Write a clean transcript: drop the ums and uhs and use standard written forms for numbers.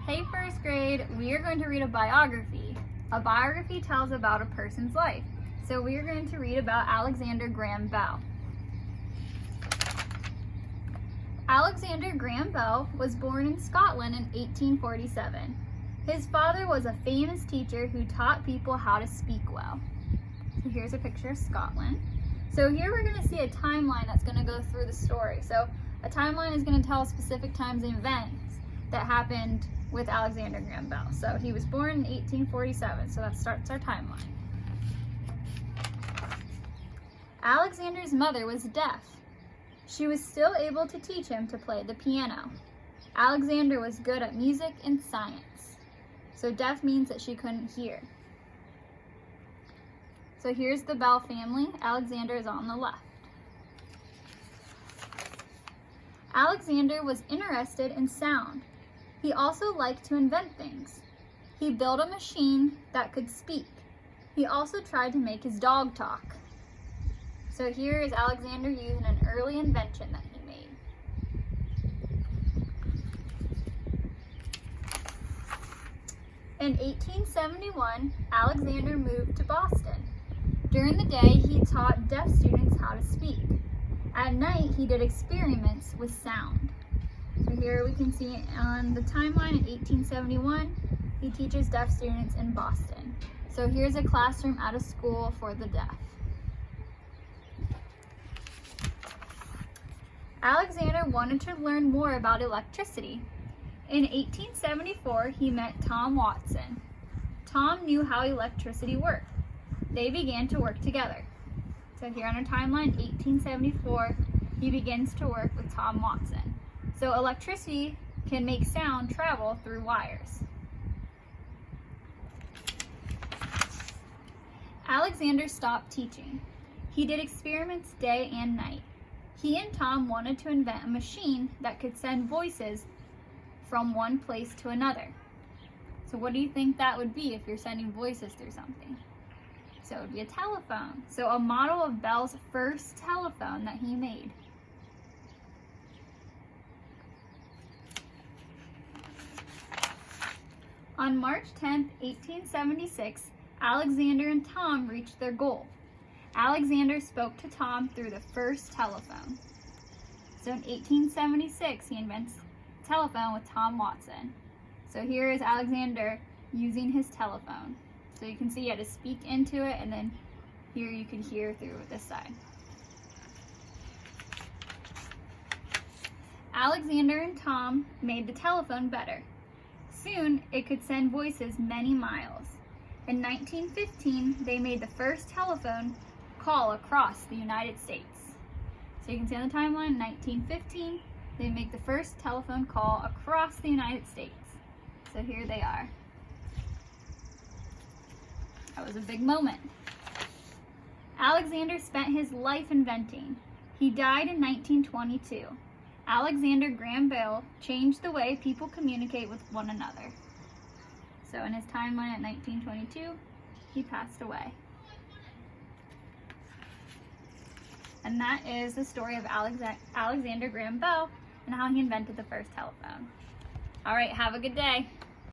Hey first grade, we are going to read a biography. A biography tells about a person's life. So we are going to read about Alexander Graham Bell. Alexander Graham Bell was born in Scotland in 1847. His father was a famous teacher who taught people how to speak well. So here's a picture of Scotland. So here we're going to see a timeline that's going to go through the story. So a timeline is going to tell specific times and events that happened with Alexander Graham Bell. So he was born in 1847, so that starts our timeline. Alexander's mother was deaf. She was still able to teach him to play the piano. Alexander was good at music and science. So deaf means that she couldn't hear. So here's the Bell family. Alexander is on the left. Alexander was interested in sound. He also liked to invent things. He built a machine that could speak. He also tried to make his dog talk. So here is Alexander using an early invention that he made. In 1871, Alexander moved to Boston. During the day, he taught deaf students how to speak. At night, he did experiments with sound. So here we can see on the timeline in 1871, he teaches deaf students in Boston. So here's a classroom at a school for the deaf. Alexander wanted to learn more about electricity. In 1874, he met Tom Watson. Tom knew how electricity worked. They began to work together. So here on our timeline, 1874, he begins to work with Tom Watson. So electricity can make sound travel through wires. Alexander stopped teaching. He did experiments day and night. He and Tom wanted to invent a machine that could send voices from one place to another. So what do you think that would be if you're sending voices through something? So it would be a telephone. So a model of Bell's first telephone that he made. On March 10, 1876, Alexander and Tom reached their goal. Alexander spoke to Tom through the first telephone. So in 1876, he invents a telephone with Tom Watson. So here is Alexander using his telephone. So you can see he had to speak into it, and then here you can hear through this side. Alexander and Tom made the telephone better. Soon, it could send voices many miles. In 1915, they made the first telephone call across the United States. So you can see on the timeline, 1915, they make the first telephone call across the United States. So here they are. That was a big moment. Alexander spent his life inventing. He died in 1922. Alexander Graham Bell changed the way people communicate with one another. So in his timeline at 1922, he passed away. And that is the story of Alexander Graham Bell and how he invented the first telephone. All right, have a good day.